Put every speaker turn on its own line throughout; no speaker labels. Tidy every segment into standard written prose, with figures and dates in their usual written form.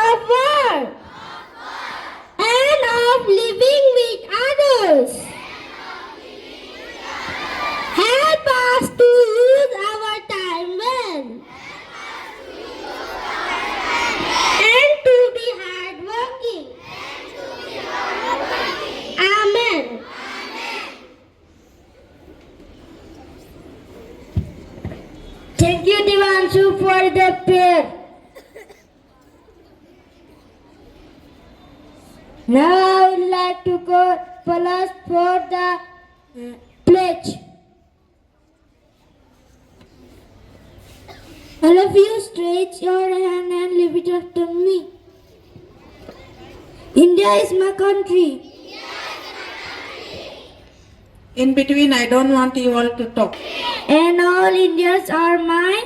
of work and of living with others. Help us to use our time well and to be hardworking. Amen. Thank you, Devanshu, for the prayer. Now I would like to call Palas for the pledge. All of you stretch your hand and leave it after me. India is my country.
In between, I don't want you all to talk.
And all Indians are my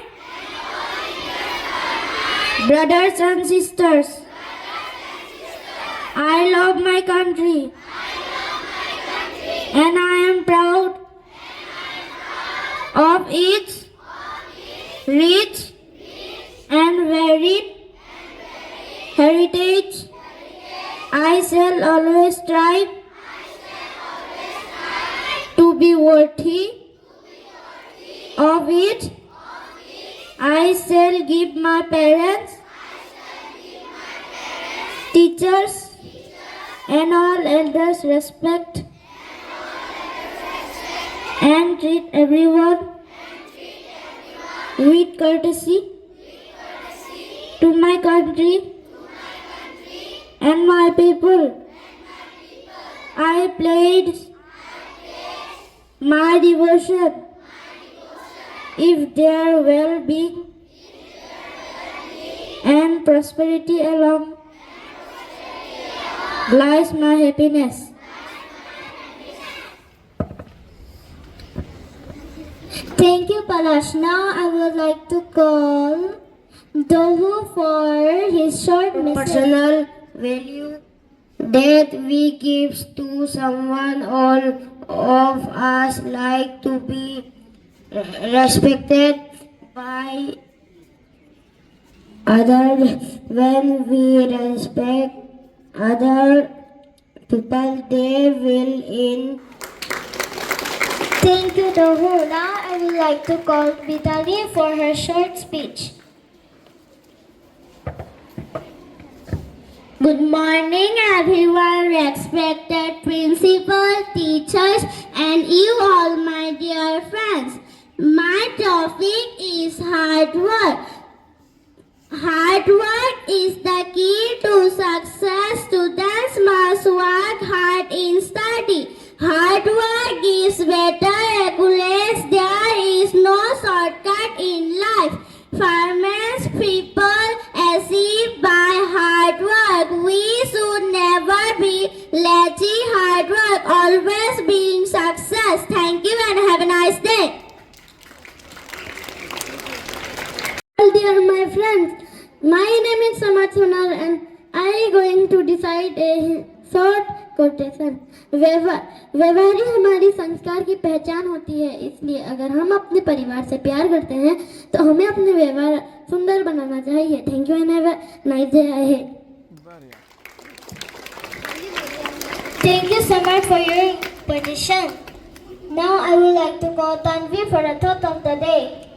brothers and sisters. I love my country. And I am proud of its rich and varied heritage. I shall always strive to be worthy of it. I shall give my parents, teachers, and all elders respect and treat everyone with courtesy to my country and my people. I pledge my devotion if their well-being and prosperity along lies my happiness. Thank you, Palash. Now I would like to call Dohu for his short message. Personal value that we give to someone. All of us like to be respected by others. When we respect other people, they will in. Thank you, Dohu. Now I would like to call Vitali for her short speech. Good morning, everyone, respected principal, teachers, and you all, my dear friends. My topic is hard work. Hard work is the key to success. Students must work hard in study. Hard work gives better accolades. There is no shortcut in life. Farmers, people achieve by hard work. We should never be lazy. Hard work always brings success. Thank you and have a nice day. Dear my friends, my name is Samat Sonar and I am going to decide a short quotation. व्यवहार हमारी संस्कार की पहचान होती है, इसलिए अगर हम अपने परिवार से प्यार करते हैं तो हमें अपने व्यवहार सुंदर बनाना चाहिए. Thank you and have a nice day ahead. Thank you so much for your petition. Now I would like to call Tanvi for a thought of the day.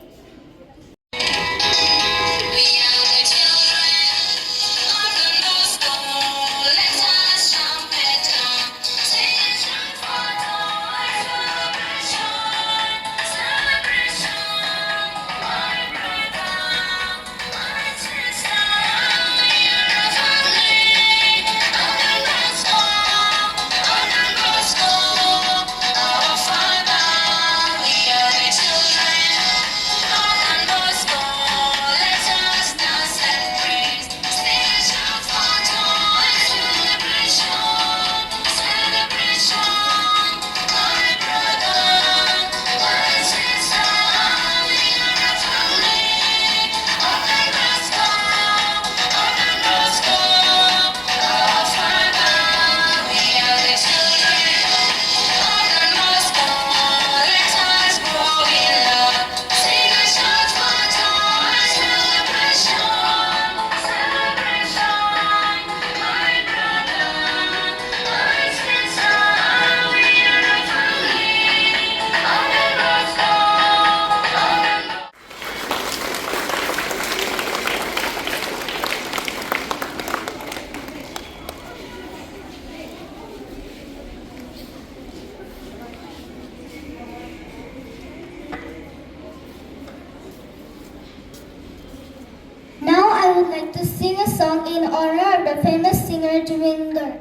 would like to sing a song in honor of the famous singer Jwinder.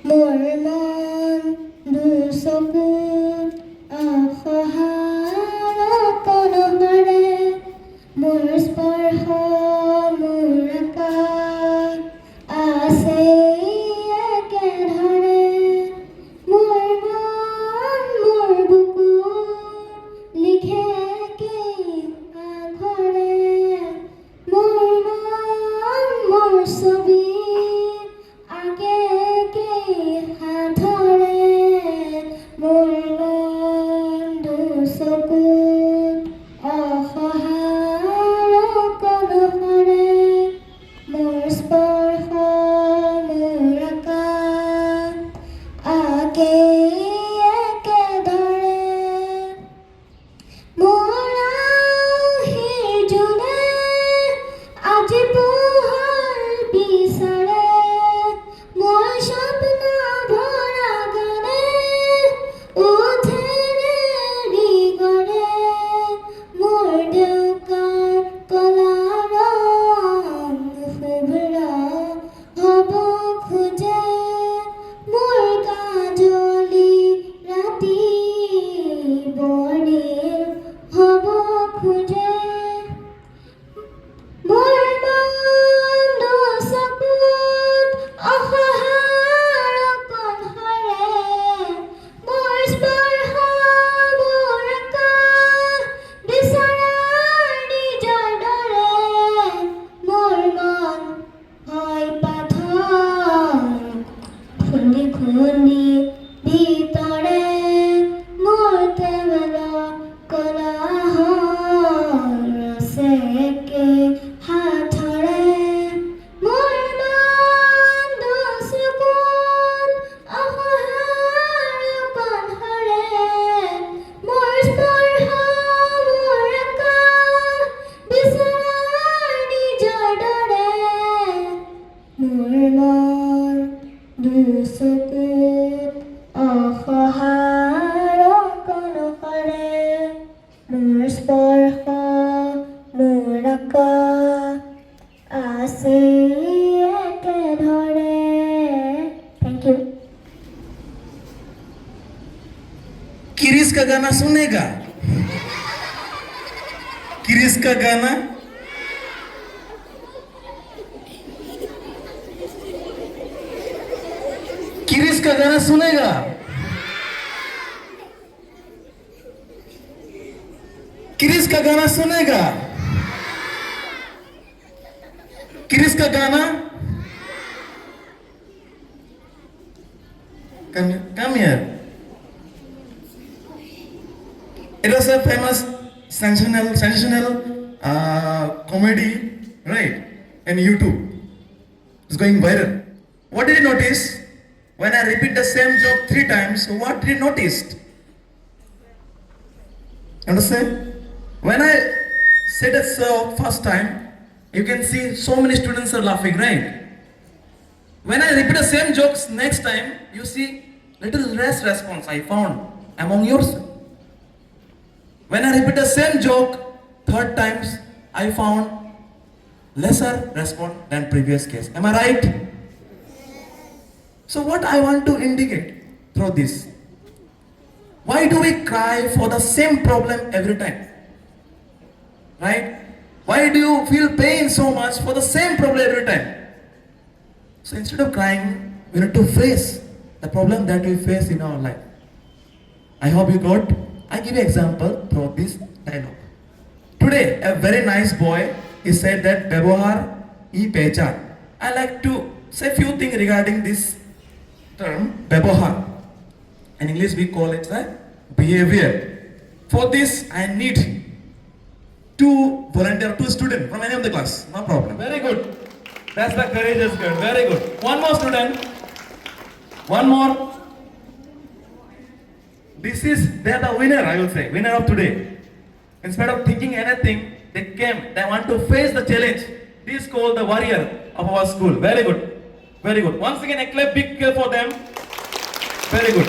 Mormon du sokut ahahara konohare mor sparho murakat ase ekedhare mormon mor buku likhe ki aghore mormon mor sobi আগে কে হাতরে মোৰ বন্ধু চকুত অসহায় কলহৰে মোৰ স্পৰ্শ মোৰ আকাশ আগে একেদৰে মোৰ আহিৰ জোনে আজি পোহৰ বিচাৰে মোৰ স্বপ্ন ভৰা গানে উঠেৰে দিগৰে মোৰ ডেউকাৰ কলা ৰং শুভ্ৰা হ'ব খোজে মোৰ কাজলি ৰাতি বৰ্ণিল হ'ব খোজে মোৰ বন্ধু চকুত অসহায় কণহৰে মোৰ স্পৰ্শ মোৰ আকাশ বিচৰাৰ নিজৰ দৰে মোৰ মন হয় পাথৰ খুন্দি খুন্দি ভিতৰে মোৰ কেৱল কলাহৰ ৰসেকে হাতৰে মোৰ বন্ধু চকুত অসহায় কণহৰে মোৰ স্পৰ্শ মোৰ আকাশ বিচৰাৰ নিজৰ দৰে মোৰ মন দুচকুত অসহায় কণহৰে মোৰ স্পৰ্শ মোৰ আকাশ আছে একেধৰে থেংক ইউ
किरिस का गाना सुनेगा किरिस का गाना किरिस का गाना सुनेगा किरिस का गाना सुनेगा किरिस का गाना come here. It was a famous sensational comedy, right? In YouTube, it's going viral. What did you notice when I repeat the same joke 3 times? What did you notice? Understand? When I said it so first time, you can see so many students are laughing, right? When I repeat the same jokes next time, you see little less response I found among yours. When I repeat the same joke 3rd times, I found lesser response than previous case. Am I right? So what I want to indicate through this, why do we cry for the same problem every time? Right? Why do you feel pain so much for the same problem every time? So instead of crying, we need to face the problem that we face in our life. I hope you got. I give you example through this dialogue. Today, a very nice boy, he said that Bebohar e pehchan. I like to say few things regarding this term, Bebohar. In English, we call it the behavior. For this, I need 2 volunteer, 2 students from any of the class. No problem. Very good. That's the courageous girl. Very good. One more student. One more. This is, they are the winner, I will say, winner of today. Instead of thinking anything, they came, they want to face the challenge. This is called the warrior of our school. Very good. Very good. Once again, a clap, big clap for them. Very good.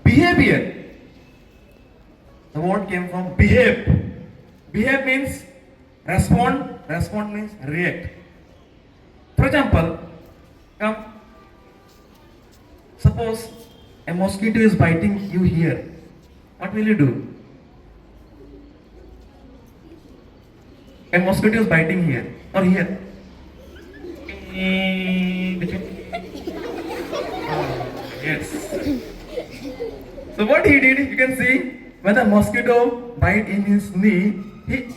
Behavior. The word came from behave. Behave means respond. Respond means react. For example, come. Suppose a mosquito is biting you here. What will you do? A mosquito is biting here or here. Yes. So what he did, you can see, when the mosquito bite in his knee, he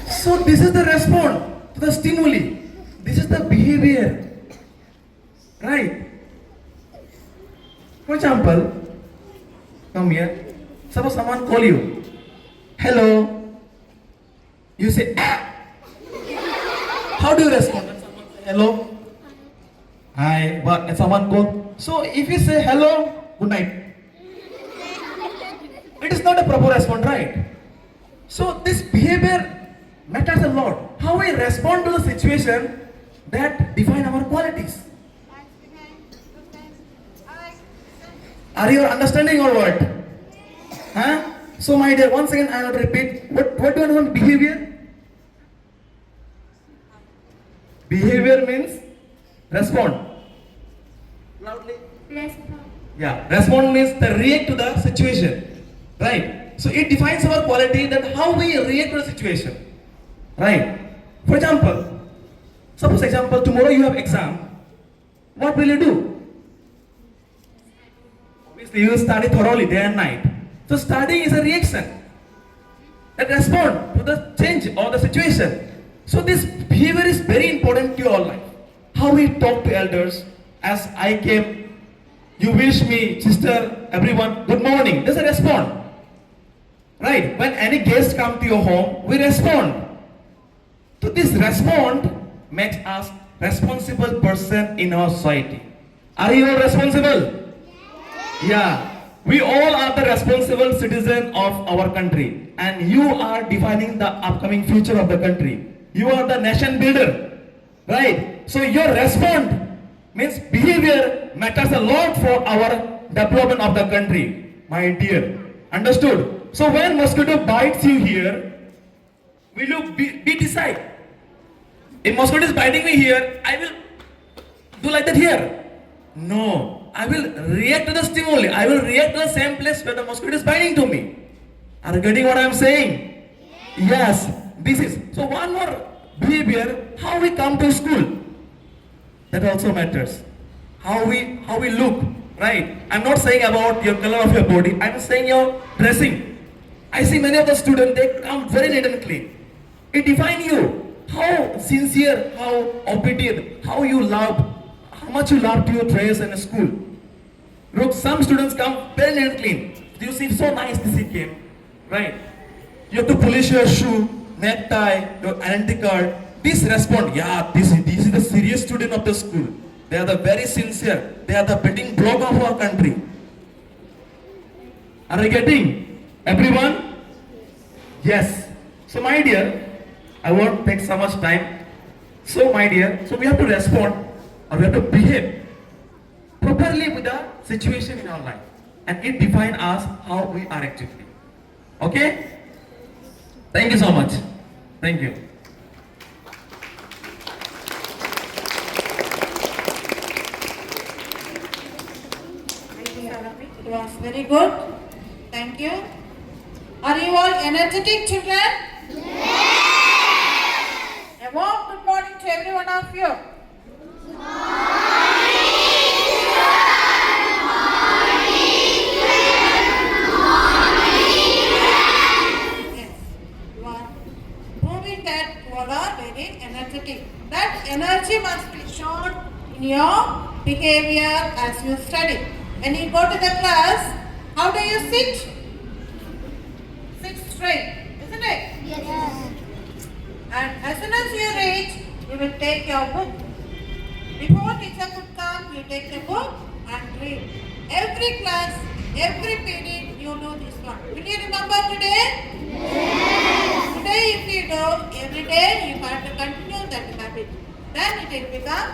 So this is the response to the stimuli. This is the behavior. Right? For example, come here. Suppose someone call you. Hello. You say How do you respond when someone say hello? Hi. What? And someone call. So if you say hello, good night. It is not a proper response, right? So this behavior matters a lot. How we respond to the situation that define our qualities. Are you understanding or what? Huh? So my dear, once again I will repeat. What do you know behavior? Behavior means respond. Loudly.
Respond.
Yeah, respond means the react to the situation. Right? So it defines our quality, that how we react to the situation. Right? For example, suppose example, tomorrow you have exam. What will you do? Obviously you will study thoroughly day and night. So studying is a reaction that respond to the change or the situation. So this behavior is very important to your life. How we talk to elders. As I came, you wish me, sister, everyone, good morning. There's a respond. Right? When any guest come to your home, we respond. So this respond makes us responsible person in our society. Are you all responsible? Yeah. We all are the responsible citizen of our country, and you are defining the upcoming future of the country. You are the nation builder, right? So your response means behavior matters a lot for our development of the country, my dear. Understood? So when mosquito bites you here, will you be decide? If mosquito is biting me here, I will do like that here. No. I will react to the stimuli. I will react to the same place where the mosquito is biting to me. Are you getting what I am saying? Yes. This is. So one more behavior, how we come to school. That also matters. How we look. Right? I'm not saying about your color of your body. I'm saying your dressing. I see many of the students, they come very neat and clean. It defines you. How sincere, how obedient, how you love. How much you love to your dress in a school. Look, some students come very neat and clean. You see, so nice this he came. Right? You have to polish your shoe, necktie, your identity card. This respond, yeah, this is the serious student of the school. They are the very sincere. They are the building block of our country. Are you getting? Everyone? Yes. So my dear, I won't take so much time. So my dear, so we have to respond. Or we have to behave properly with the situation in our life, and it defines us how we are actually. Okay? Thank you so much. Thank you.
It was very good. Thank you. Are you all energetic children? Yes! A warm good morning to every one of you. Proving that you all are very energetic. That energy must be shown in your behavior as you study. When you go to the class, how do you sit? Sit straight, isn't it?
Yes.
And as soon as you reach, you will take your book. Before teacher could come, you take the book and read. Every class, every period, you do this one. Will you remember today? Yes. Today if you do, every day you have to continue that habit. Then it will become